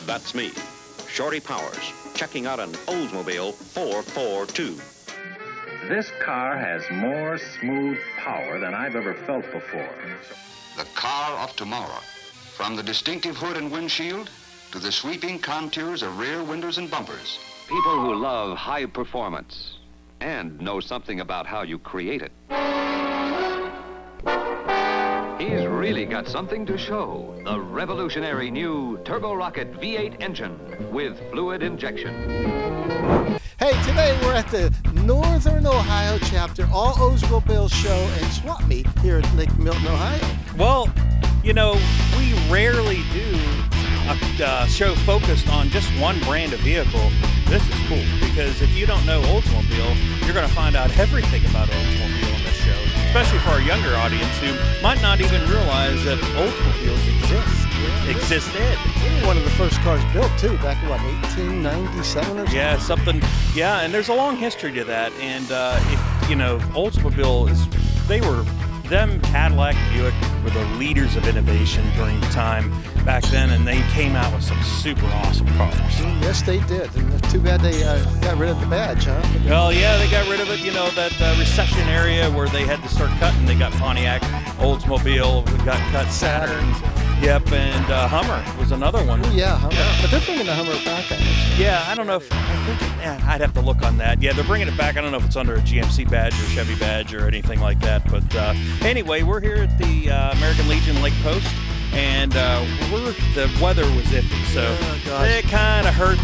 That's me, Shorty Powers, checking out an Oldsmobile 442. This car has more smooth power than I've ever felt before. The car of tomorrow. From the distinctive hood and windshield to the sweeping contours of rear windows and bumpers. People who love high performance and know something about how you create it. He's really got something to show. The revolutionary new turbo rocket V8 engine with fluid injection. Hey, today we're at the Northern Ohio chapter All Oldsmobile Show and Swap Meet here at Lake Milton, Ohio. Well, you know, we rarely do a show focused on just one brand of vehicle. This is cool because if you don't know Oldsmobile, you're going to find out everything about Oldsmobile in this show, especially for our younger audience who might not even realize that Oldsmobiles exist. Existed. We were one of the first cars built too, back in what, 1897 or something? Yeah, something. Yeah, and there's a long history to that. And if you know, Oldsmobile them Cadillac, Buick were the leaders of innovation during the time back then, and they came out with some super awesome cars. Yes, they did. And too bad they got rid of the badge, huh? Well, yeah, they got rid of it. You know, that recession area where they had to start cutting. They got Pontiac, Oldsmobile, we got cut Saturn. Yep, and Hummer was another one. Oh, yeah, Hummer. Yeah. But they're bringing the Hummer back, I think. Yeah, I don't know if, I'd have to look on that. Yeah, they're bringing it back. I don't know if it's under a GMC badge or Chevy badge or anything like that. But anyway, we're here at the American Legion Lake Post, and the weather was iffy. So it kind of hurt,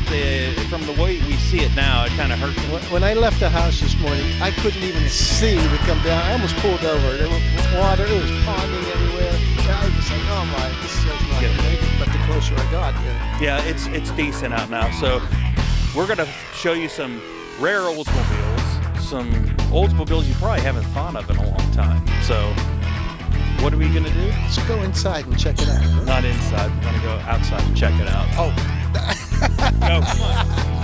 from the way we see it now, it kind of hurt. When I left the house this morning, I couldn't even see to come down. I almost pulled over. There was water. It was ponding everywhere. I was just like, oh my, this is not going to make it. But the closer I got, yeah, it's decent out now. So we're going to show you some rare Oldsmobiles, some Oldsmobiles you probably haven't thought of in a long time. So what are we going to do? Let's go inside and check it out. Huh? Not inside. We're going to go outside and check it out. Oh. No, come on.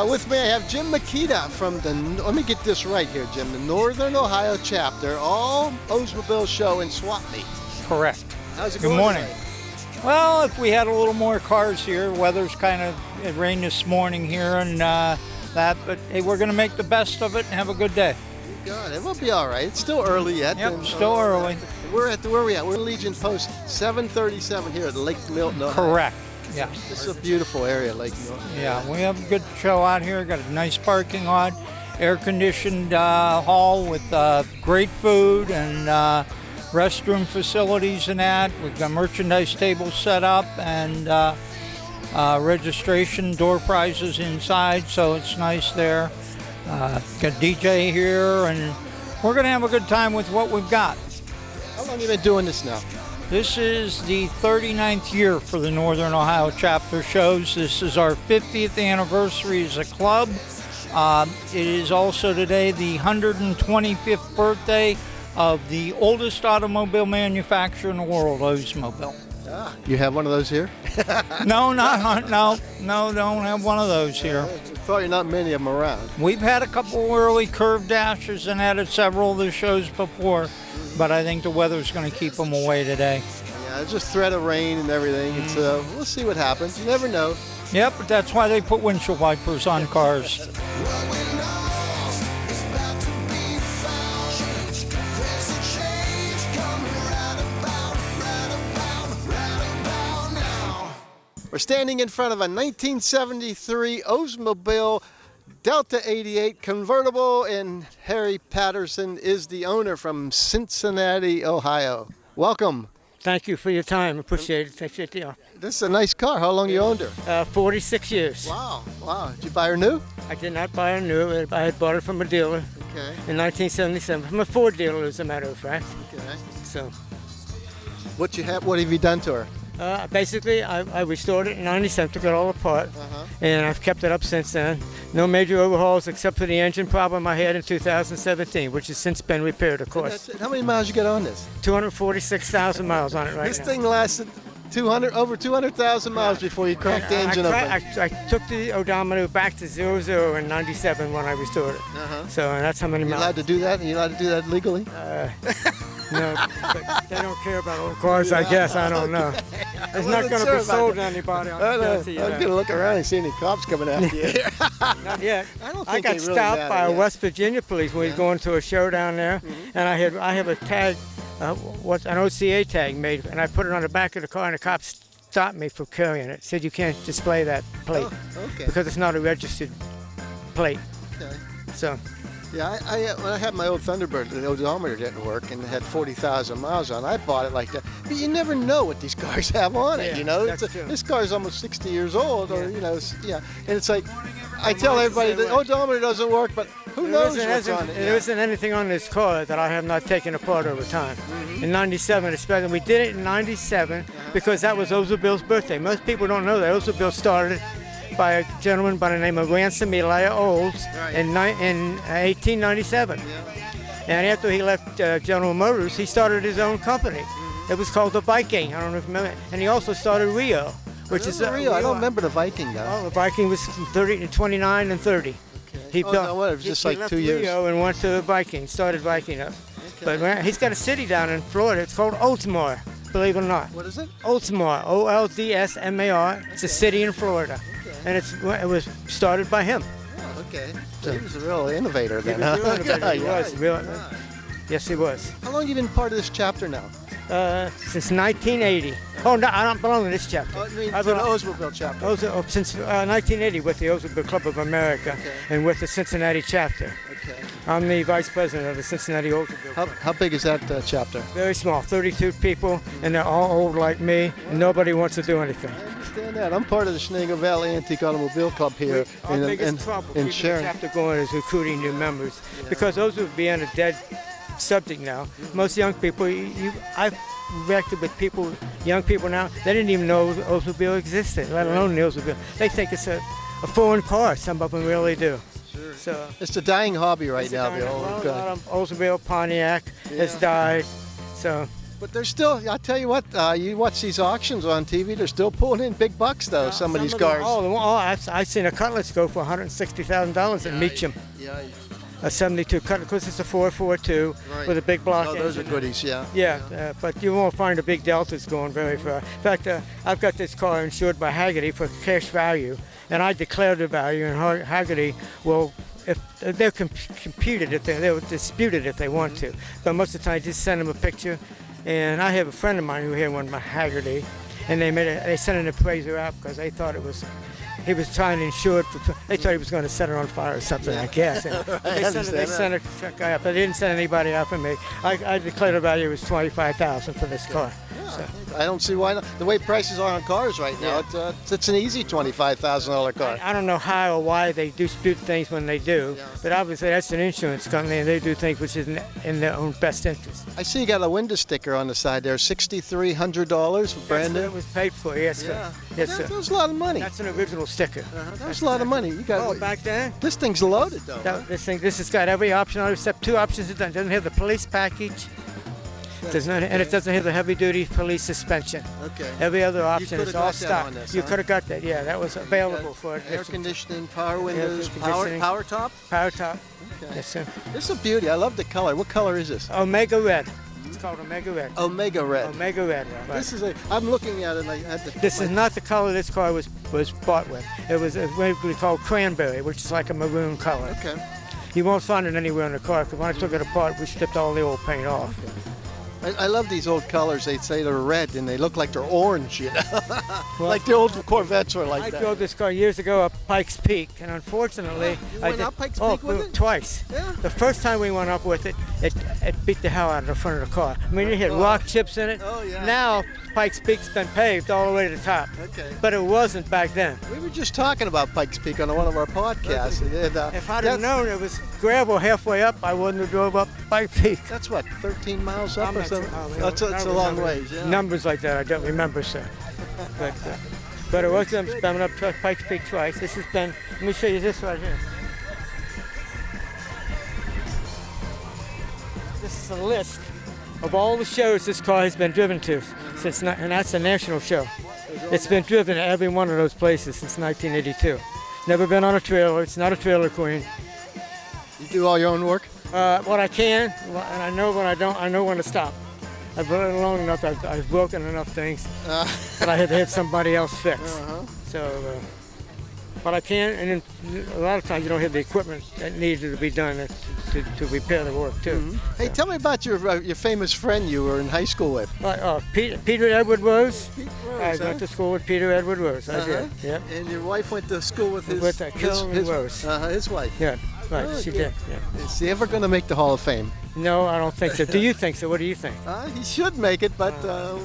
With me, I have Jim Makeda from the, let me get this right here, Jim, the Northern Ohio chapter, All Oldsmobile Show and Swap Meet. Correct. How's it going? Good morning. Today? Well, if we had a little more cars here, weather's it rained this morning here and that, but hey, we're going to make the best of it and have a good day. Good. It will be all right. It's still early yet. Yep, still early. We're at where are we at? We're Legion Post 737 here at Lake Milton, Ohio. Correct. Yeah. This is a beautiful area, Lake Milton. Yeah, we have a good show out here. Got a nice parking lot, air-conditioned hall with great food and restroom facilities and that. We've got merchandise tables set up and registration door prizes inside, so it's nice there. Got DJ here, and we're going to have a good time with what we've got. How long have you been doing this now? This is the 39th year for the Northern Ohio chapter shows. This is our 50th anniversary as a club. It is also today the 125th birthday of the oldest automobile manufacturer in the world, Oldsmobile. You have one of those here? No, don't have one of those here. Probably not many of them around. We've had a couple early curved dashes and added several of the shows before, but I think the weather's going to keep them away today. Yeah, it's just threat of rain and everything. It's we'll see what happens. You never know. Yep, but that's why they put windshield wipers on cars. We're standing in front of a 1973 Oldsmobile Delta 88 convertible, and Harry Patterson is the owner from Cincinnati, Ohio. Welcome. Thank you for your time. Appreciate it. Appreciate it. This is a nice car. How long you owned her? 46 years. Wow. Did you buy her new? I did not buy her new. I had bought it from a dealer in 1977. From a Ford dealer, as a matter of fact. Okay. So, What have you done to her? basically, I restored it in 97, took it all apart, and I've kept it up since then. No major overhauls except for the engine problem I had in 2017, which has since been repaired, of course. How many miles you got on this? 246,000 miles on it right This now. thing lasted over 200,000 miles before you cracked the engine open. I took the odometer back to 00 in 97 when I restored it. So and that's how many You miles. allowed to do that? Are you allowed to do that legally? No, but they don't care about old cars, I guess. I don't know. It's not going to be sold to anybody. I was going to look around and see any cops coming after you. Not yet. I don't I think got they really stopped matter by yet. West Virginia police when we was going to a show down there, and I have a tag, what's an OCA tag made, and I put it on the back of the car, and the cops stopped me for carrying it. Said you can't display that plate because it's not a registered plate. Okay. So. Yeah, when I had my old Thunderbird, the odometer didn't work and it had 40,000 miles on it. I bought it like that. But you never know what these cars have on it, Yeah, you know? that's true. This car is almost 60 years old, or, you know, And it's like, I tell everybody the odometer doesn't work, but who knows what's on it? There isn't anything on this car that I have not taken apart over time. In 97 especially. We did it in 97 because that was Oldsmobile's birthday. Most people don't know that Oldsmobile started by a gentleman by the name of Ransom Elijah Olds in 1897. And after he left General Motors, he started his own company. It was called the Viking. I don't know if you remember. And he also started Rio, which is Rio. I don't remember the Viking, though. Oh, the Viking was from 29 and 30. He built, it was just like 2 years. He left Rio and went to the Viking, started Viking up. But he's got a city down in Florida. It's called Oldsmobile, believe it or not. What is it? Oldsmobile, Oldsmar. It's a city in Florida. And it was started by him. Oh, okay. So he was a real innovator then, He was. Yes, he was. How long have you been part of this chapter now? Since 1980. Oh, no, I don't belong to this chapter. I mean, to the Oldsmobile chapter. Since 1980 with the Oldsmobile Club of America and with the Cincinnati chapter. Okay. I'm the vice president of the Cincinnati Oldsmobile Club. How big is that chapter? Very small, 32 people, and they're all old like me, and nobody wants to do anything. I understand that. I'm part of the Shenango Valley Antique Automobile Club here Our biggest trouble keeping the chapter going is recruiting new members, because those would be on a dead subject now. Most young people, I've interacted with people, young people now, they didn't even know Oldsmobile existed, let alone the Oldsmobile. They think it's a foreign car, some of them really do. Sure. So it's a dying hobby right now. Oldsmobile Pontiac has died, so. But there's still, I tell you what, you watch these auctions on TV, they're still pulling in big bucks though, some of these cars. I've seen a Cutlass go for $160,000 at Meacham. Yeah. A 72 Cutlass, because it's a 442 with a big block engine. Those are goodies, yeah. Yeah, but you won't find the big Deltas going very far. In fact, I've got this car insured by Haggerty for cash value, and I declare the value, and Haggerty will, if they're computed, they'll dispute it if they want to. But most of the time, I just send them a picture. And I have a friend of mine who had one of my Haggerty, and they sent an appraiser out because they thought he was trying to insure it. They thought he was going to set it on fire or something, I guess. They sent a guy up, but they didn't send anybody out for me. I declared the value was $25,000 for this car. I don't see why not. The way prices are on cars right now, it's an easy $25,000 car. I don't know how or why they dispute things when they do, but obviously that's an insurance company and they do things which is in their own best interest. I see you got a window sticker on the side there, $6,300 for brand new. It was paid for, yes, sir. Yes, sir. That was a lot of money. That's an original sticker. That was a lot of money. You got back then? This thing's loaded, though. This has got every option on it except 2 options. It doesn't have the police package. And it doesn't have the heavy-duty police suspension. Okay. Every other option is all stock. You huh? could have got that. Yeah, that was available for it. Air conditioning, power windows, power top. Power top. Okay. Yes, sir. This is a beauty. I love the color. What color is this? Omega Red. It's called Omega Red. Omega Red. Omega Red. Right. This is I'm looking at it. This is not the color this car was bought with. It was what we call cranberry, which is like a maroon color. Okay. You won't find it anywhere in the car because when I took it apart, we stripped all the old paint off. I love these old colors. They say they're red and they look like they're orange, you know? Like the old Corvettes were like that. I drove this car years ago up Pikes Peak, and unfortunately, you went up Pikes Peak with it? Twice. Yeah. The first time we went up with it, it beat the hell out of the front of the car. I mean, it had rock chips in it. Oh, yeah. Now, Pikes Peak's been paved all the way to the top. Okay. But it wasn't back then. We were just talking about Pikes Peak on one of our podcasts. If I'd have known it was gravel halfway up, I wouldn't have drove up Pikes Peak. That's what, 13 miles up or something? That's a long ways. Yeah. Numbers like that, I don't remember, sir. But it was been up Pikes Peak twice. This has been. Let me show you this right here. This is a list of all the shows this car has been driven to since, and that's a national show. It's been driven to every one of those places since 1982. Never been on a trailer. It's not a trailer queen. You do all your own work? What I can, and I know when I don't. I know when to stop. I've been long enough. I've broken enough things that I had to have somebody else fix. So, but I can, and then a lot of times you don't have the equipment that needed to be done to repair the work too. Mm-hmm. Hey, tell me about your famous friend you were in high school with. Peter Edward Rose. Pete Rose, I went to school with Peter Edward Rose. I did. Yep. And your wife went to school with his Rose. His wife. Yeah. Right, Oh, she yeah. did. Yeah. Is he ever going to make the Hall of Fame? No, I don't think so. Do you think so? What do you think? He should make it, but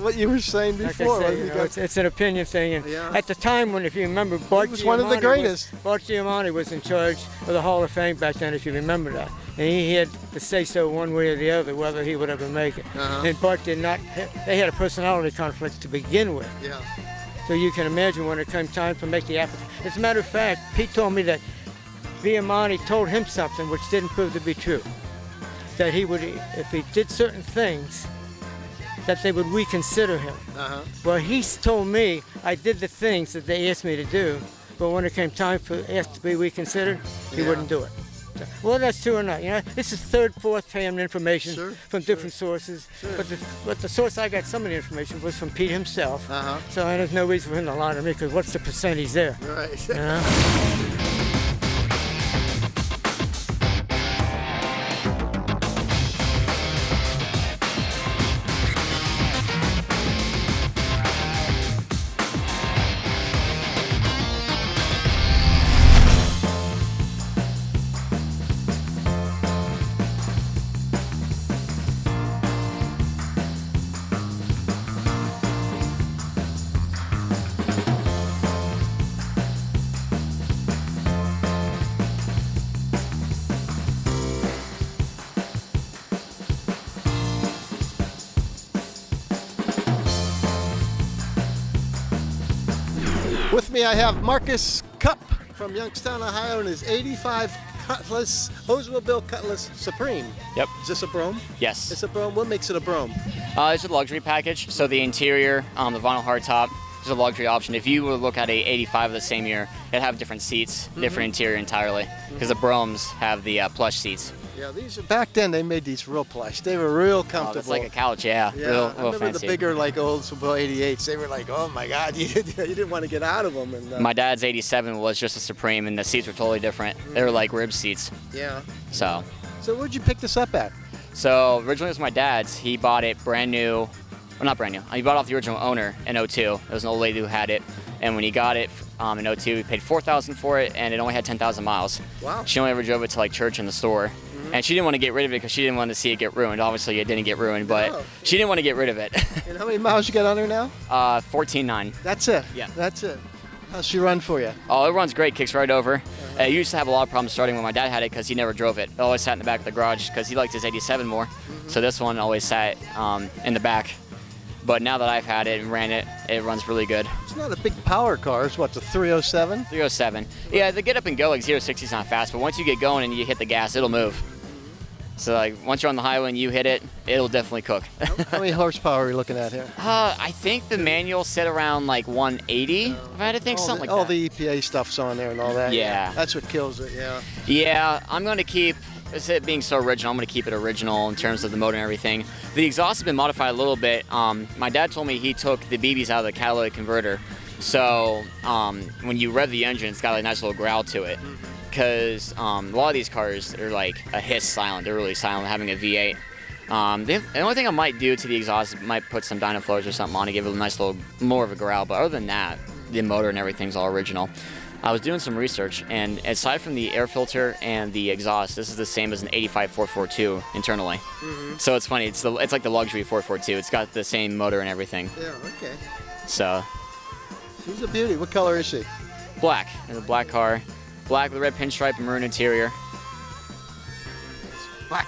what you were saying before. Like I say, it's an opinion thing. And at the time when, if you remember, He was one of the greatest. Bart Giamatti was in charge of the Hall of Fame back then, if you remember that. And he had to say so one way or the other whether he would ever make it. And Bart did not. They had a personality conflict to begin with. Yeah. So you can imagine when it came time to make the application. As a matter of fact, Pete told me that Giamatti told him something which didn't prove to be true. That he would, if he did certain things, that they would reconsider him. Well, he's told me I did the things that they asked me to do, but when it came time for it to be reconsidered, he wouldn't do it. So, well, that's true or not. You know, this is third, fourth-hand information from different sources. But the source I got some of the information was from Pete himself. So there's no reason for him to lie to me because what's the percentage there? Right. You know? With me, I have Marcus Cupp from Youngstown, Ohio, and his '85 Cutlass, Oldsmobile Cutlass Supreme. Yep. Is this a Brougham? Yes. It's a Brougham. What makes it a Brougham? It's a luxury package. So the interior, the vinyl hardtop, is a luxury option. If you were to look at a '85 of the same year, it'd have different seats, different interior entirely, because the Broughams have the plush seats. Yeah, these back then they made these real plush. They were real comfortable. It's like a couch, yeah. Yeah, Real I remember fancy. the bigger like Oldsmobile 88s. They were like, oh my God, you didn't want to get out of them. And My dad's '87 was just a Supreme, and the seats were totally different. They were like rib seats. Yeah. So where'd you pick this up at? So originally it was my dad's. He bought it brand new. Well, not brand new. He bought it off the original owner in '02. It was an old lady who had it. And when he got it in '02, he paid $4,000 for it, and it only had 10,000 miles. Wow. She only ever drove it to like church and the store. And she didn't want to get rid of it because she didn't want to see it get ruined. Obviously, it didn't get ruined, but she didn't want to get rid of it. And how many miles you got on her now? 14.9. That's it? Yeah. That's it. How's she run for you? Oh, it runs great, kicks right over. I used to have a lot of problems starting when my dad had it because he never drove it. It always sat in the back of the garage because he liked his 87 more. So this one always sat in the back. But now that I've had it and ran it, it runs really good. It's not a big power car. It's what, the 307? 307. Yeah, the get up and go, like 0-60 is not fast, but once you get going and you hit the gas, it'll move. So like once you're on the highway and you hit it, it'll definitely cook. How many horsepower are we looking at here? I think the manual set around like 180. If I had to think something like that. All the EPA stuff's on there and all that. Yeah. That's what kills it, yeah. Yeah, I'm going to keep, with it being so original, I'm going to keep it original in terms of the motor and everything. The exhaust has been modified a little bit. My dad told me he took the BBs out of the catalytic converter. So when you rev the engine, it's got a nice little growl to it. Because a lot of these cars are like a hiss silent. They're really silent, having a V8. The only thing I might do to the exhaust is might put some Dynaflows or something on to give it a nice little, more of a growl. But other than that, the motor and everything's all original. I was doing some research, and aside from the air filter and the exhaust, this is the same as an 85 442 internally. So it's funny. It's like the luxury 442. It's got the same motor and everything. Yeah, okay. So. She's a beauty. What color is she? Black. In a black car. Black with a red pinstripe and maroon interior.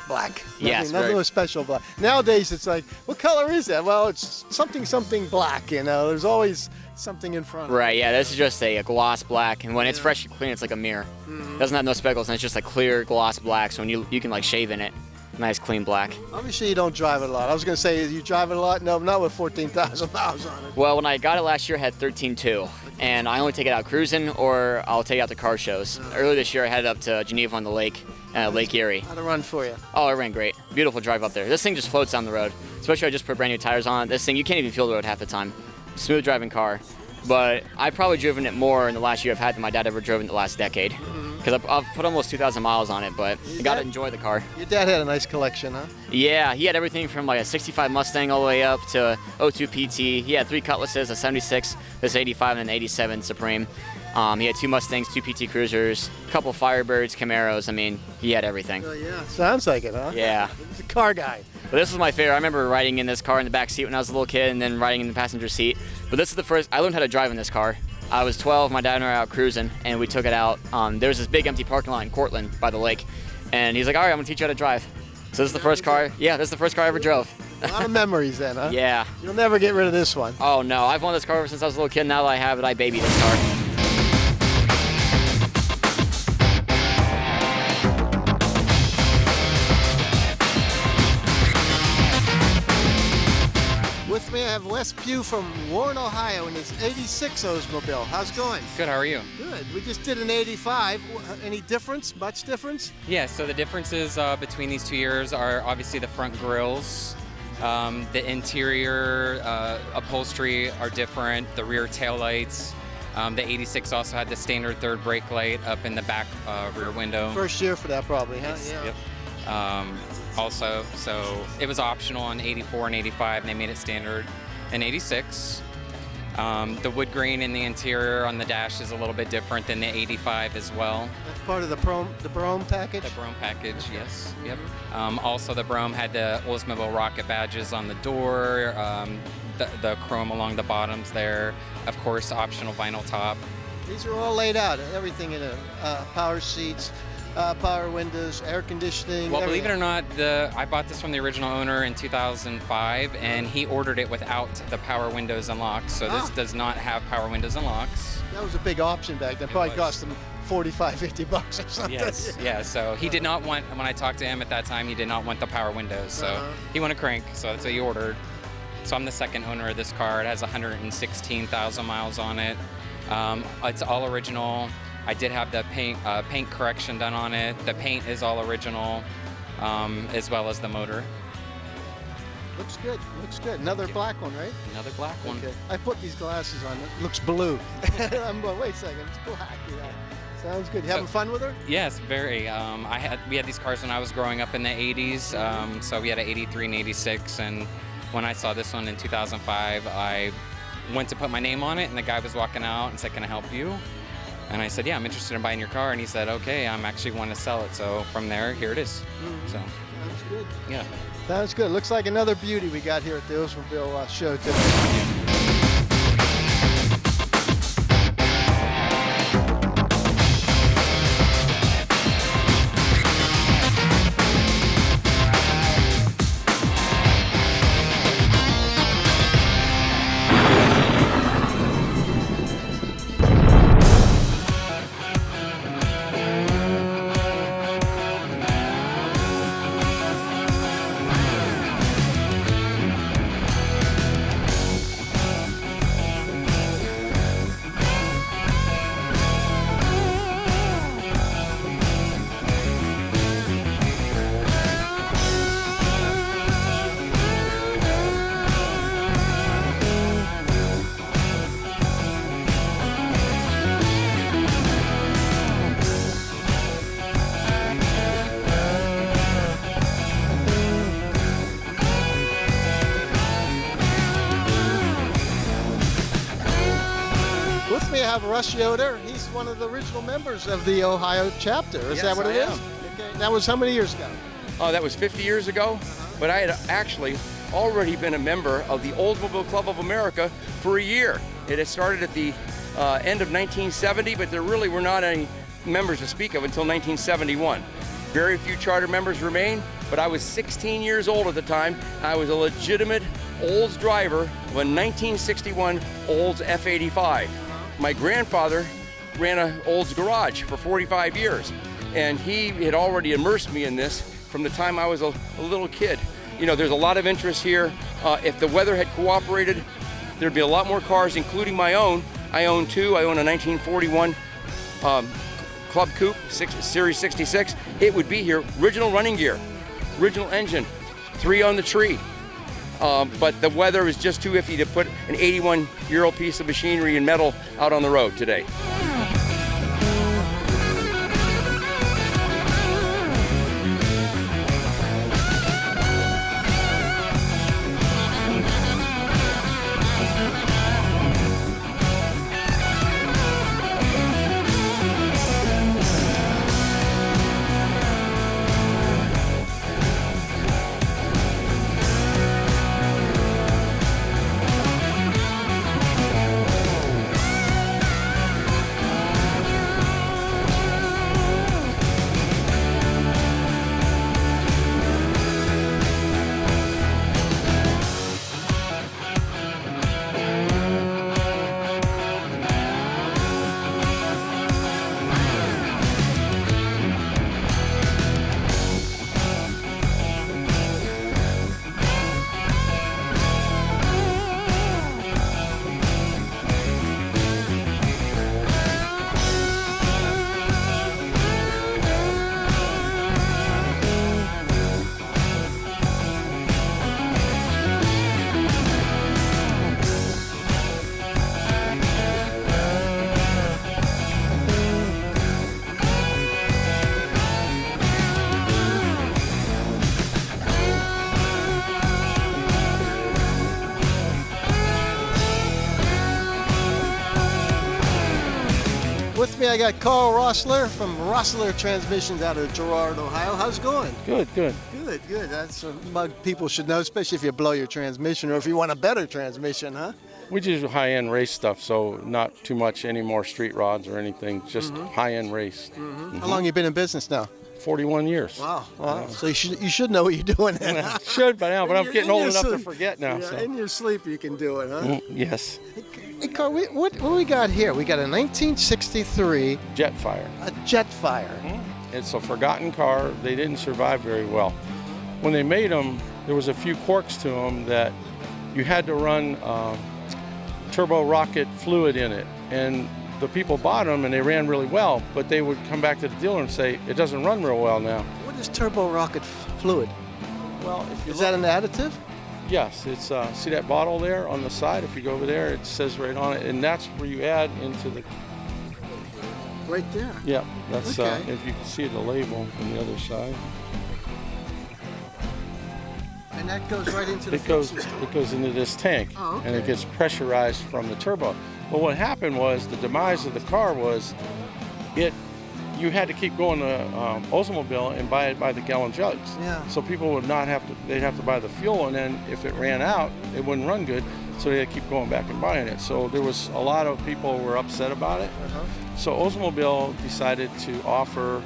Black. Yes, nothing special black. Nowadays, it's like, what color is that? Well, it's something black, you know. There's always something in front of it. Right, yeah, this is just a gloss black, and when it's fresh and clean, it's like a mirror. It doesn't have no speckles, and it's just a clear gloss black, so when you can like shave in it. Nice clean black. Obviously, you don't drive it a lot. I was going to say, you drive it a lot? No, not with 14,000 miles on it. Well, when I got it last year, I had 13.2, and I only take it out cruising, or I'll take it out to car shows. Earlier this year, I headed up to Geneva on the lake, Lake Erie. How'd it run for you? Oh, it ran great. Beautiful drive up there. This thing just floats down the road. Especially I just put brand new tires on it. This thing, you can't even feel the road half the time. Smooth driving car. But I've probably driven it more in the last year I've had than my dad ever drove in the last decade. Because I've put almost 2,000 miles on it, but I got to enjoy the car. Your dad had a nice collection, huh? Yeah, he had everything from like a 65 Mustang all the way up to 02 PT. He had 3 Cutlasses, a 76, this 85, and an 87 Supreme. He had 2 Mustangs, 2 PT Cruisers, a couple Firebirds, Camaros. I mean, he had everything. Oh, yeah. Sounds like it, huh? Yeah. He's a car guy. But this was my favorite. I remember riding in this car in the back seat when I was a little kid and then riding in the passenger seat. But this is the first, I learned how to drive in this car. I was 12, my dad and I were out cruising, and we took it out. There was this big empty parking lot in Cortland by the lake, and he's like, all right, I'm gonna teach you how to drive. So this is the first car, this is the first car I ever drove. A lot of memories then, huh? Yeah. You'll never get rid of this one. Oh no, I've wanted this car ever since I was a little kid. Now that I have it, I baby this car. With me, I have Wes Pugh from Warren, Ohio, in his 86 Oldsmobile. How's it going? Good, how are you? Good. We just did an 85. Any difference? Much difference? Yeah, so the differences between these 2 years are obviously the front grills, the interior upholstery are different, the rear taillights. The 86 also had the standard third brake light up in the back rear window. First year for that probably, huh? Yes, yep. Also, so it was optional on 84 and 85, and they made it standard in 86. The wood grain in the interior on the dash is a little bit different than the 85 as well. That's part of the Brougham package? The Brougham package, yes. Yep. Also, the Brougham had the Oldsmobile rocket badges on the door, the chrome along the bottoms there. Of course, optional vinyl top. These are all laid out, everything in it. Power seats, power windows, air conditioning. Well, everything. believe it or not, I bought this from the original owner in 2005, and he ordered it without the power windows and locks. So this does not have power windows and locks. That was a big option back then. Probably cost him $45, $50 or something. Yes, yeah. So he did not want, when I talked to him at that time, he did not want the power windows. So he wanted a crank, so that's what he ordered. So I'm the second owner of this car. It has 116,000 miles on it. It's all original. I did have the paint correction done on it. The paint is all original, as well as the motor. Looks good. Looks good. Another black one, right? Another black one. Okay. I put these glasses on. It looks blue. I'm going, wait a second. It's black. Yeah. Sounds good. You having fun with her? Yes, very. We had these cars when I was growing up in the 80s. So we had an 83 and 86, and when I saw this one in 2005, I went to put my name on it, and the guy was walking out and said, "Can I help you?" And I said, yeah, I'm interested in buying your car. And he said, okay, I'm actually want to sell it. So from there, here it is. So Sounds good. yeah. Sounds good. Looks like another beauty we got here at the Oldsmobile show today. With me, I have Russ Yoder. He's one of the original members of the Ohio chapter. Is that what it is? Okay. That was how many years ago? Oh, that was 50 years ago. But I had actually already been a member of the Oldsmobile Club of America for a year. It had started at the end of 1970, but there really were not any members to speak of until 1971. Very few charter members remain, but I was 16 years old at the time. I was a legitimate Olds driver of a 1961 Olds F85. My grandfather ran an Olds garage for 45 years, and he had already immersed me in this from the time I was a little kid. You know, there's a lot of interest here. If the weather had cooperated, there'd be a lot more cars, including my own. I own two. I own a 1941 Club Coupe, Series 66. It would be here, original running gear, original engine, 3 on the tree. But the weather is just too iffy to put an 81-year-old piece of machinery and metal out on the road today. With me, I got Carl Rossler from Rossler Transmissions out of Girard, Ohio. How's it going? Good, good. Good, good. That's what people should know, especially if you blow your transmission or if you want a better transmission, huh? We do high-end race stuff, so not too much any more street rods or anything, just high-end race. How long you been in business now? 41 years. Wow. Wow. So you should know what you're doing then. I should by now, but I'm getting old enough to forget now. Yeah, so. in your sleep you can do it, huh? Yes. Hey, Carl, what we got here? We got a 1963 Jetfire. A Jetfire. It's a forgotten car. They didn't survive very well. When they made them, there was a few quirks to them that you had to run turbo rocket fluid in it. And the people bought them and they ran really well, but they would come back to the dealer and say, it doesn't run real well now. What is turbo rocket fluid? Well, is that an additive? Yes, it's see that bottle there on the side? If you go over there, it says right on it, and that's where you add into the... Right there? Yeah, that's okay. If you can see the label from the other side. And that goes right into the It goes into this tank, oh, okay. and it gets pressurized from the turbo. But what happened was the demise of the car was you had to keep going to Oldsmobile and buy it by the gallon jugs. Yeah. So people would not have to, they'd have to buy the fuel, and then if it ran out, it wouldn't run good. So they had to keep going back and buying it. So there was a lot of people were upset about it. So Oldsmobile decided to offer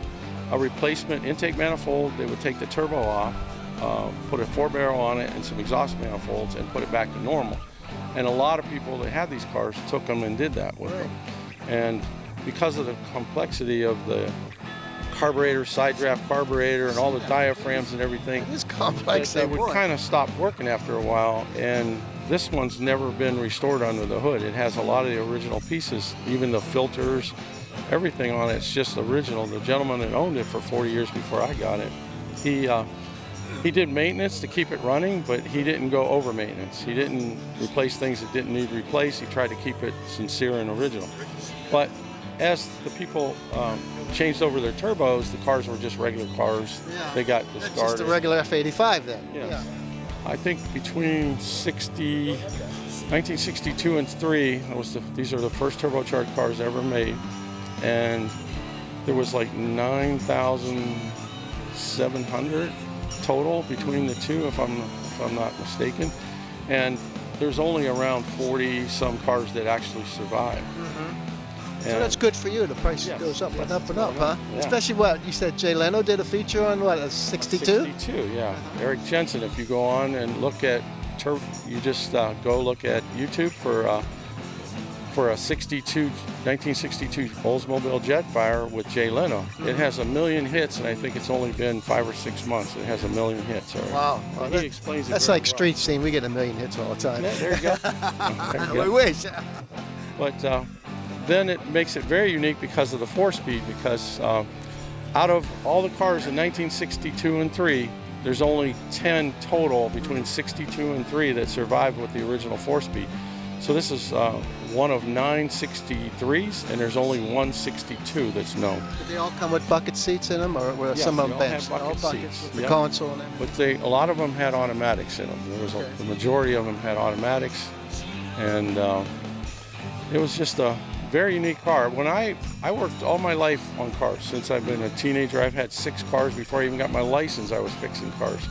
a replacement intake manifold. They would take the turbo off, put a 4-barrel on it and some exhaust manifolds and put it back to normal. And a lot of people that had these cars took them and did that with them. And because of the complexity of the carburetor, side draft carburetor, and all the diaphragms and everything, it's complex. They would kind of stop working after a while. And this one's never been restored under the hood. It has a lot of the original pieces, even the filters, everything on it's just original. The gentleman that owned it for 40 years before I got it, he did maintenance to keep it running, but he didn't go over maintenance. He didn't replace things that didn't need replaced. He tried to keep it sincere and original. But as the people changed over their turbos, the cars were just regular cars. Yeah. They got discarded. That's just a regular F85 then. Yes. Yeah. I think between 1962 and 3, these are the first turbocharged cars ever made, and there was like 9,700 total between the two, if I'm not mistaken, and there's only around 40 some cars that actually survived. So that's good for you. The price goes up and up and up, huh? Yeah. Especially what you said. Jay Leno did a feature on what, a 62? 62, yeah. Eric Jensen. If you go on and look at, you just go look at YouTube for a 1962 Oldsmobile Jetfire with Jay Leno. It has 1 million hits, and I think it's only been 5 or 6 months. It has 1 million hits already. Wow. Well, he explains it That's very like Street Scene. We get 1 million hits all the time. Yeah, there you go. There you go. We wish. But then it makes it very unique because of the 4-speed, because out of all the cars in 1962 and 3, there's only 10 total between 62 and 3 that survived with the original 4-speed. So this is one of 9 63s, and there's only 1 62 that's known. Did they all come with bucket seats in them, or were some of them benched? Bucket seats. With the console and everything? But a lot of them had automatics in them. The majority of them had automatics, and it was just a very unique car. When I worked all my life on cars. Since I've been a teenager, I've had 6 cars. Before I even got my license, I was fixing cars.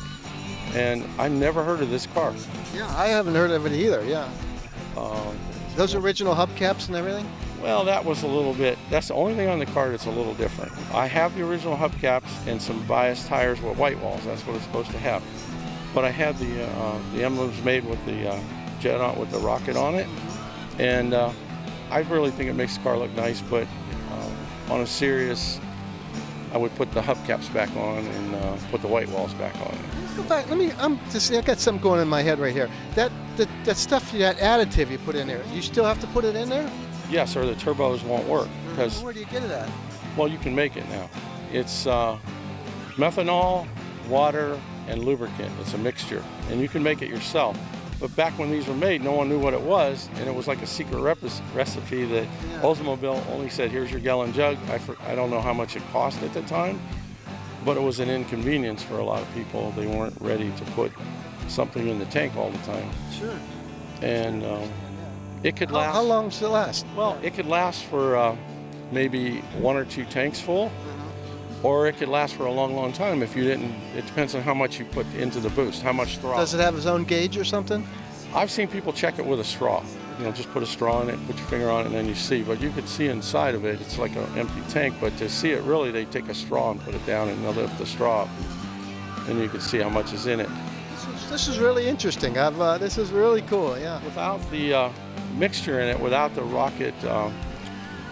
And I never heard of this car. Yeah, I haven't heard of it either, yeah. Those original hubcaps and everything? Well, that was a little bit, that's the only thing on the car that's a little different. I have the original hubcaps and some biased tires with white walls. That's what it's supposed to have. But I had the emblems made with the jet on, with the rocket on it. And I really think it makes the car look nice, but on a serious, I would put the hubcaps back on and put the white walls back on. Let's go back. I got something going in my head right here. That stuff, that additive you put in there, you still have to put it in there? Yes, or the turbos won't work. Because where do you get it at? Well, you can make it now. It's methanol, water, and lubricant. It's a mixture, and you can make it yourself. But back when these were made, no one knew what it was, and it was like a secret recipe that Oldsmobile only said, here's your gallon jug. I don't know how much it cost at the time, but it was an inconvenience for a lot of people. They weren't ready to put something in the tank all the time. Sure. And it could last. How long does it last? Well, it could last for maybe 1 or 2 tanks full, or it could last for a long, long time if you didn't. It depends on how much you put into the boost, how much throttle. Does it have its own gauge or something? I've seen people check it with a straw. Just put a straw in it, put your finger on it, and then you see. But you could see inside of it. It's like an empty tank. But to see it really, they take a straw and put it down, and they'll lift the straw up, and you can see how much is in it. This is really interesting. This is really cool. Yeah. Without the mixture in it, without the rocket, the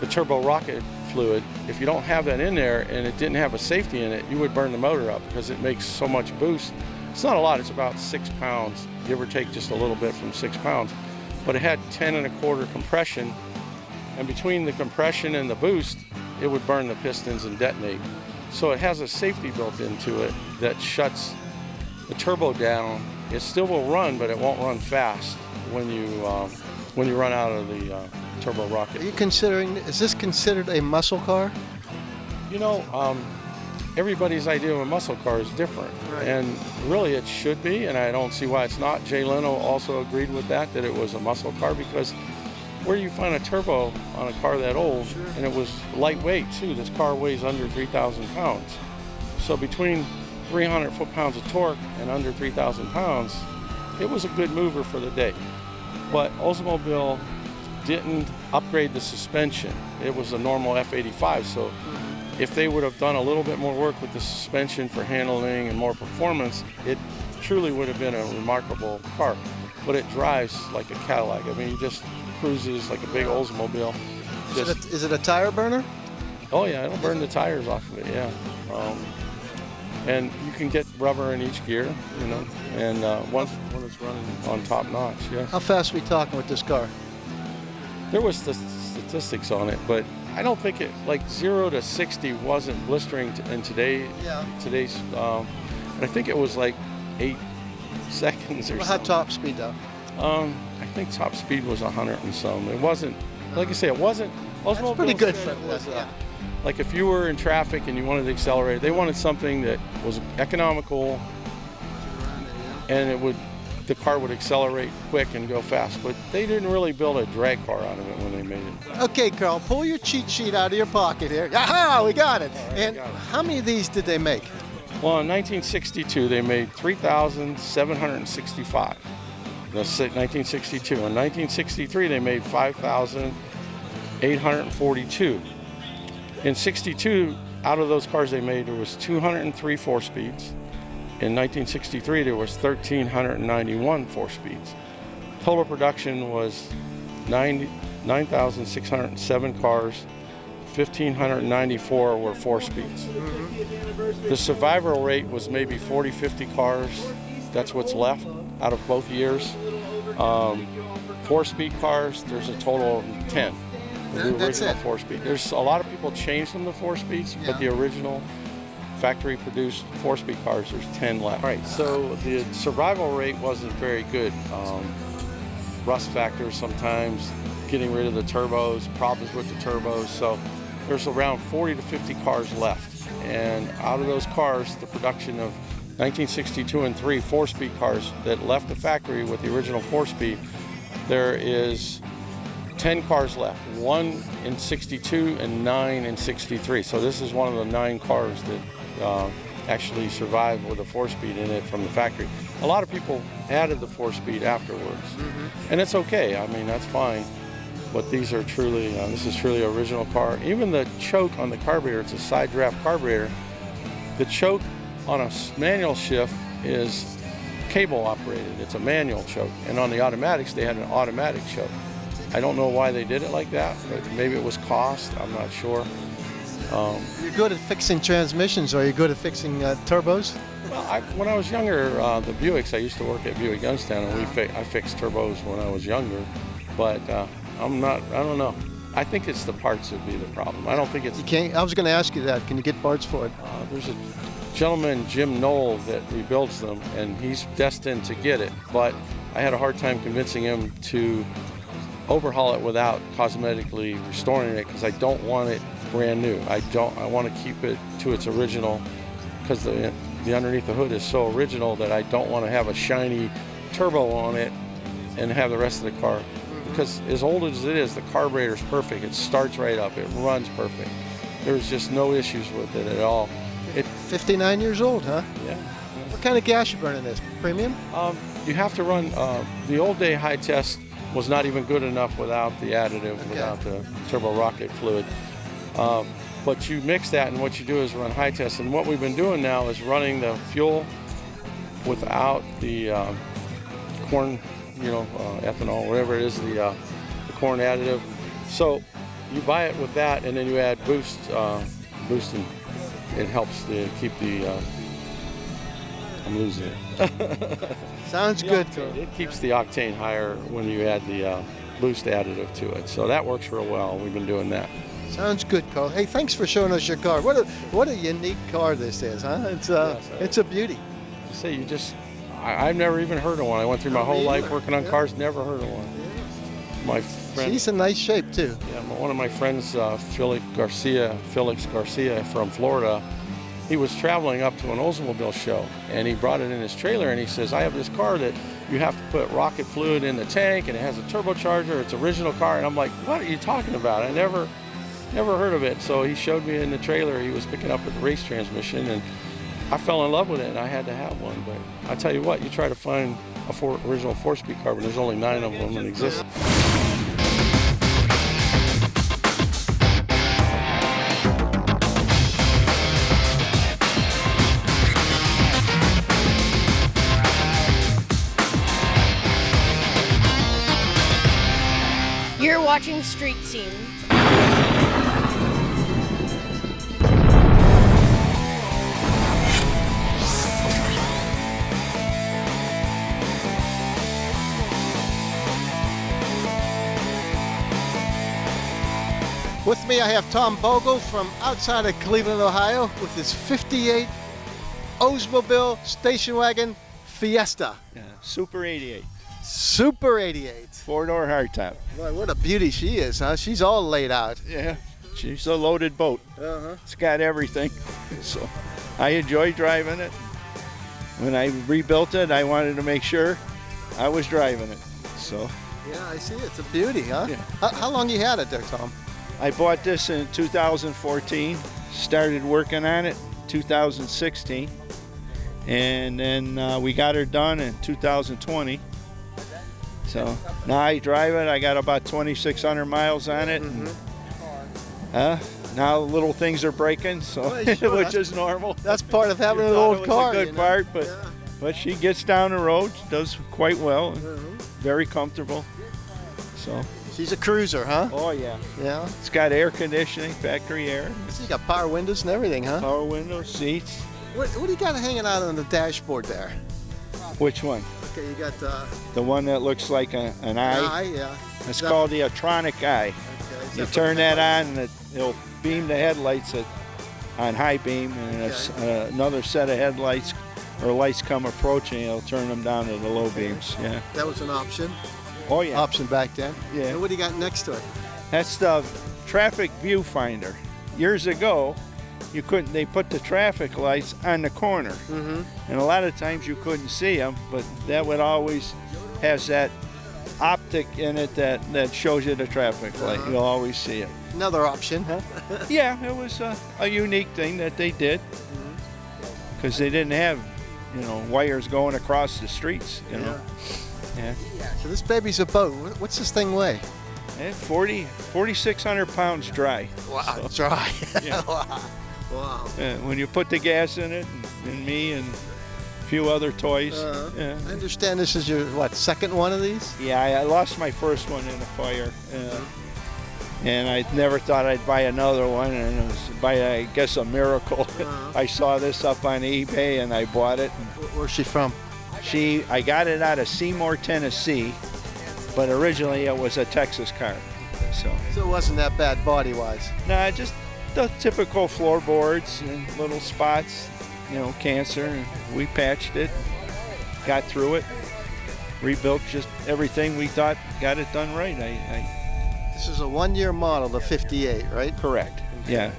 turbo rocket fluid, if you don't have that in there and it didn't have a safety in it, you would burn the motor up because it makes so much boost. It's not a lot. It's about 6 pounds, give or take just a little bit from 6 pounds. But it had 10 1/4 compression, and between the compression and the boost, it would burn the pistons and detonate. So it has a safety built into it that shuts the turbo down. It still will run, but it won't run fast when you run out of the turbo rocket. Are you is this considered a muscle car? Everybody's idea of a muscle car is different. Right. And really it should be, and I don't see why it's not. Jay Leno also agreed with that it was a muscle car, because where do you find a turbo on a car that old? Sure. And it was lightweight too. This car weighs under 3,000 pounds. So between 300 foot-pounds of torque and under 3,000 pounds, it was a good mover for the day. But Oldsmobile didn't upgrade the suspension. It was a normal F85, so if they would have done a little bit more work with the suspension for handling and more performance, it truly would have been a remarkable car. But it drives like a Cadillac. I mean, it just cruises like a big Oldsmobile. Is it a tire burner? Oh yeah, it'll burn the tires off of it, yeah. And you can get rubber in each gear, you know, and when it's running on top notch, yeah. How fast are we talking with this car? There was the statistics on it, but I don't think it, like 0 to 60 wasn't blistering in today's, I think it was like 8 seconds or something. How top speed though? I think top speed was 100 and some. It wasn't, like I say, it wasn't. That's pretty good for like if you were in traffic and you wanted to accelerate, they wanted something that was economical and the car would accelerate quick and go fast. But they didn't really build a drag car out of it when they made it. Okay, Carl, pull your cheat sheet out of your pocket here. Aha, we got it. And how many of these did they make? Well, in 1962, they made 3,765. That's 1962. In 1963, they made 5,842. In 62, out of those cars they made, there was 203 four-speeds. In 1963, there was 1,391 four-speeds. Total production was 9,607 cars. 1,594 were four-speeds. The survival rate was maybe 40, 50 cars. That's what's left out of both years. Four-speed cars, there's a total of 10. The original four-speed. There's a lot of people changed from the four-speeds, but the original factory-produced four-speed cars, there's 10 left. Right. So the survival rate wasn't very good. Rust factors sometimes, getting rid of the turbos, problems with the turbos. So there's around 40 to 50 cars left. And out of those cars, the production of 1962 and 3 four-speed cars that left the factory with the original four-speed, there is 10 cars left, 1 in 62 and 9 in 63. So this is one of the 9 cars that actually survived with a four-speed in it from the factory. A lot of people added the four-speed afterwards, and it's okay. I mean, that's fine. But these are truly, this is truly an original car. Even the choke on the carburetor, it's a side draft carburetor. The choke on a manual shift is cable operated. It's a manual choke. And on the automatics, they had an automatic choke. I don't know why they did it like that, but maybe it was cost, I'm not sure. You're good at fixing transmissions, or are you good at fixing turbos? Well, when I was younger, the Buicks, I used to work at Buick Youngstown, and I fixed turbos when I was younger, but I don't know. I think it's the parts that would be the problem. I don't think it's... You can't, I was going to ask you that. Can you get parts for it? There's a gentleman, Jim Knoll, that rebuilds them, and he's destined to get it, but I had a hard time convincing him to overhaul it without cosmetically restoring it, because I don't want it brand new. I want to keep it to its original, because the underneath the hood is so original that I don't want to have a shiny turbo on it and have the rest of the car. Because as old as it is, the carburetor's perfect. It starts right up. It runs perfect. There's just no issues with it at all. 59 years old, huh? Yeah. What kind of gas you burning this? Premium? You have to run, the old day high test was not even good enough without the additive, without the turbo rocket fluid. But you mix that, and what you do is run high test. And what we've been doing now is running the fuel without the corn, ethanol, whatever it is, the corn additive. So you buy it with that, and then you add boost, and it helps to keep the. I'm losing it. Sounds good. It keeps the octane higher when you add the boost additive to it. So that works real well. We've been doing that. Sounds good, Carl. Hey, thanks for showing us your car. What a unique car this is, huh? It's a beauty. You say I've never even heard of one. I went through my whole life working on cars, never heard of one. My friend. She's in nice shape too. Yeah, one of my friends, Felix Garcia from Florida. He was traveling up to an Oldsmobile show, and he brought it in his trailer, and he says, I have this car that you have to put rocket fluid in the tank, and it has a turbocharger. It's original car, and I'm like, what are you talking about? I never heard of it. So he showed me in the trailer. He was picking up with the race transmission, and I fell in love with it, and I had to have one. But I tell you what, you try to find original 4-speed car, but there's only 9 of them in existence. You're watching Street Scene. With me, I have Tom Bogle from outside of Cleveland, Ohio, with his 58 Oldsmobile station wagon Fiesta. Yeah, Super 88. Super 88. 4-door hardtop. Boy, what a beauty she is, huh? She's all laid out. Yeah, she's a loaded boat. Uh-huh. It's got everything. So I enjoy driving it. When I rebuilt it, I wanted to make sure I was driving it. So. Yeah, I see. It's a beauty, huh? Yeah. How long you had it there, Tom? I bought this in 2014, started working on it 2016, and then we got her done in 2020. So now I drive it. I got about 2,600 miles on it. And, now little things are breaking, so Well, sure, which is normal. That's part of having You an thought old it was car. a good you know? part, but Yeah. but she gets down the road, does quite well, and very comfortable. So. She's a cruiser, huh? Oh yeah. Yeah. It's got air conditioning, factory air. So you got power windows and everything, huh? Power windows, seats. What do you got hanging out on the dashboard there? Which one? Okay, you got The one that looks like an eye? yeah. It's called the Atronic eye. Okay. You turn that on and it'll beam the headlights on high beam, and it's, another set of headlights or lights come approaching, it'll turn them down to the low beams. Yeah. That was an option. Oh yeah. Option back then. Yeah. And what do you got next to it? That's the traffic viewfinder. Years ago, they put the traffic lights on the corner, and a lot of times you couldn't see them, but that would always has that optic in it that shows you the traffic light. You'll always see it. Another option, huh? Yeah, it was a unique thing that they did, because they didn't have, wires going across the streets, Yeah. So this baby's a boat. What's this thing weigh? 4,600 pounds dry. Wow, So, dry. Yeah. Wow. When you put the gas in it, and me and a few other toys. Yeah. I understand this is your, second one of these? Yeah, I lost my first one in a fire. And I never thought I'd buy another one, and it was by, I guess, a miracle. I saw this up on eBay, and I bought it. Where's she from? I got it out of Seymour, Tennessee, but originally it was a Texas car. So it wasn't that bad body-wise? Nah, just the typical floorboards and little spots, cancer. And we patched it, got through it, rebuilt just everything we thought, got it done right. This is a one-year model, the 58, right? Correct. Yeah.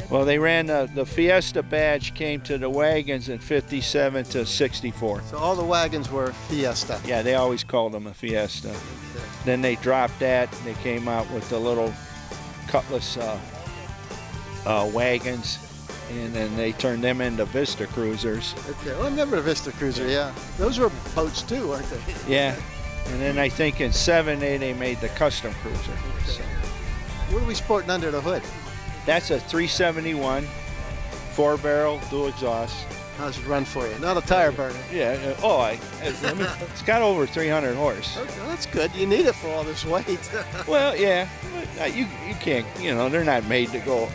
Well, they ran the Fiesta badge came to the wagons in 57 to 64. So all the wagons were Fiesta. Yeah, they always called them a Fiesta. Okay. Then they dropped that, and they came out with the little Cutlass wagons, and then they turned them into Vista Cruisers. Okay, well, I remember the Vista Cruiser, yeah. Those were boats too, weren't they? Yeah, and then I think in 70 they made the Custom Cruiser. Okay. So. What are we sporting under the hood? That's a 371, 4-barrel, dual exhaust. How's it run for you? Not a tire burner. Yeah. It's got over 300 horse. Okay, well, that's good. You need it for all this weight. Well, yeah. But you can't. They're not made to go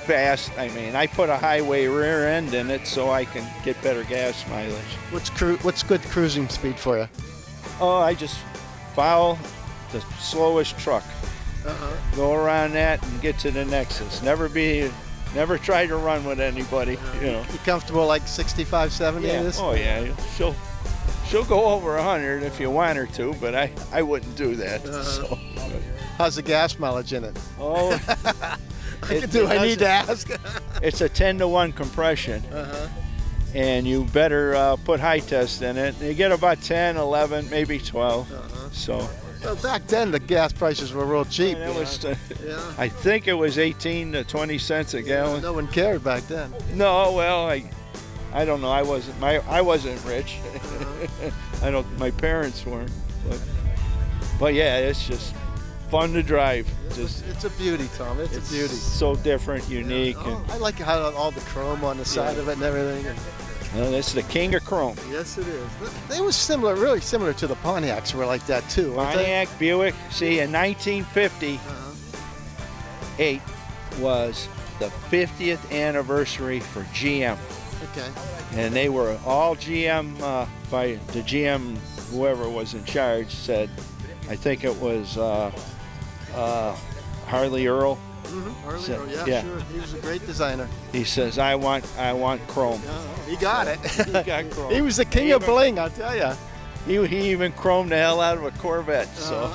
fast. I mean, I put a highway rear end in it so I can get better gas mileage. What's good cruising speed for you? Oh, I just follow the slowest truck. Go around that and get to the Nexus. Never try to run with anybody. You comfortable like 65, 70 Yeah. in this? Oh yeah. She'll go over 100 if you want her to, but I wouldn't do that. So. How's the gas mileage in it? Oh, I need to ask. It's a 10-to-1 compression. and you better put high test in it. You get about 10, 11, maybe 12. So. Well, back then the gas prices were real cheap. It was, I think it was 18 to 20 cents a gallon. No one cared back then. No, well, I don't know. I wasn't rich. My parents weren't. But yeah, it's just fun to drive. It's a beauty, Tom. It's a beauty. So different, unique. Yeah. I like how all the chrome on the side of it and everything. Well, that's the king of chrome. Yes, it is. They were similar, really similar to the Pontiacs. Were like that too. Pontiac, Buick. See, in 1958 was the 50th anniversary for GM. Okay. And they were all GM by the GM, whoever was in charge said, I think it was Harley Earl. Harley Earl, yeah, sure. He was a great designer. He says, I want chrome. He got it. He got chrome. He was the king of bling, I'll tell you. He even chromed the hell out of a Corvette. So.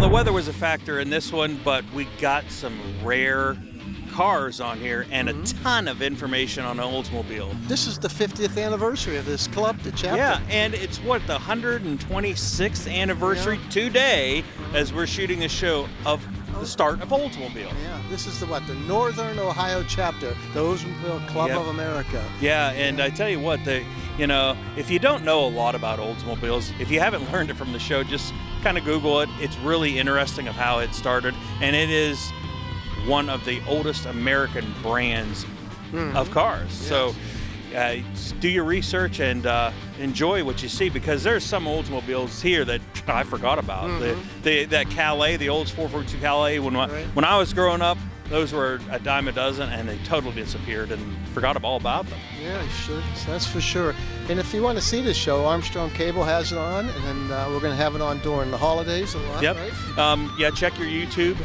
the weather was a factor in this one, but we got some rare cars on here and a ton of information on Oldsmobile. This is the 50th anniversary of this club, the chapter. Yeah, and it's what, the 126th anniversary today as we're shooting the show of the start of Oldsmobile. Yeah, this is the the Northern Ohio chapter, the Oldsmobile Club of America. Yeah, and I tell you what, if you don't know a lot about Oldsmobiles, if you haven't learned it from the show, just kind of Google it. It's really interesting of how it started, and it is one of the oldest American brands of cars. Yes. So do your research and enjoy what you see, because there's some Oldsmobiles here that I forgot about. That Calais, the Olds 442 Calais, when I was growing up, those were a dime a dozen, and they totally disappeared and forgot all about them. Yeah, sure. That's for sure. And if you want to see this show, Armstrong Cable has it on, and then we're going to have it on during the holidays a lot, Yep. right? Yeah, check your YouTube.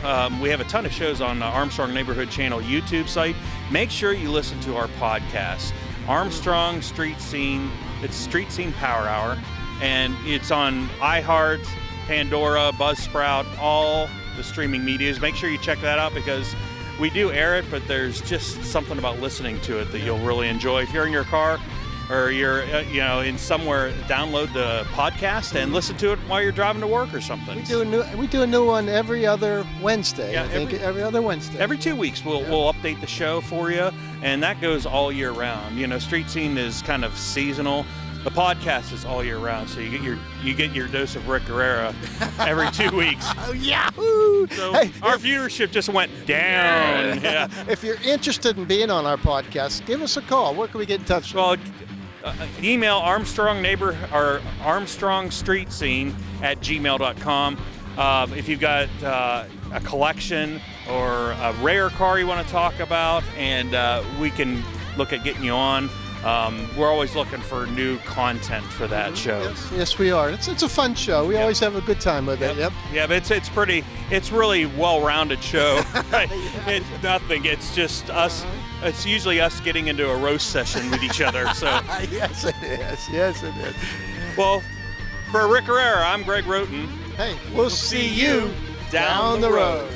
We have a ton of shows on the Armstrong Neighborhood Channel YouTube site. Make sure you listen to our podcast, Armstrong Street Scene. It's Street Scene Power Hour, and it's on iHeart, Pandora, Buzzsprout, all the streaming medias. Make sure you check that out because we do air it, but there's just something about listening to it that you'll really enjoy. If you're in your car or you're in somewhere, download the podcast and listen to it while you're driving to work or something. We do a new one every other Wednesday. Yeah, I think every other Wednesday. Every 2 weeks we'll update the show for you, and that goes all year round. Street Scene is kind of seasonal. The podcast is all year round, so you get your dose of Rick Guerrera every 2 weeks. Oh, yahoo! So our viewership just went down. Yeah. If you're interested in being on our podcast, give us a call. Where can we get in touch? Well, email Armstrong Street Scene at gmail.com. If you've got a collection or a rare car you want to talk about, and we can look at getting you on. We're always looking for new content for that show. Yes, we are. It's a fun show. We always have a good time with it. Yep. Yeah, but it's really well-rounded show. It's nothing. It's just us. It's usually us getting into a roast session with each other. So yes, it is. Yes, it is. Well, for Rick Guerrera, I'm Greg Roten. Hey, we'll see you down the road.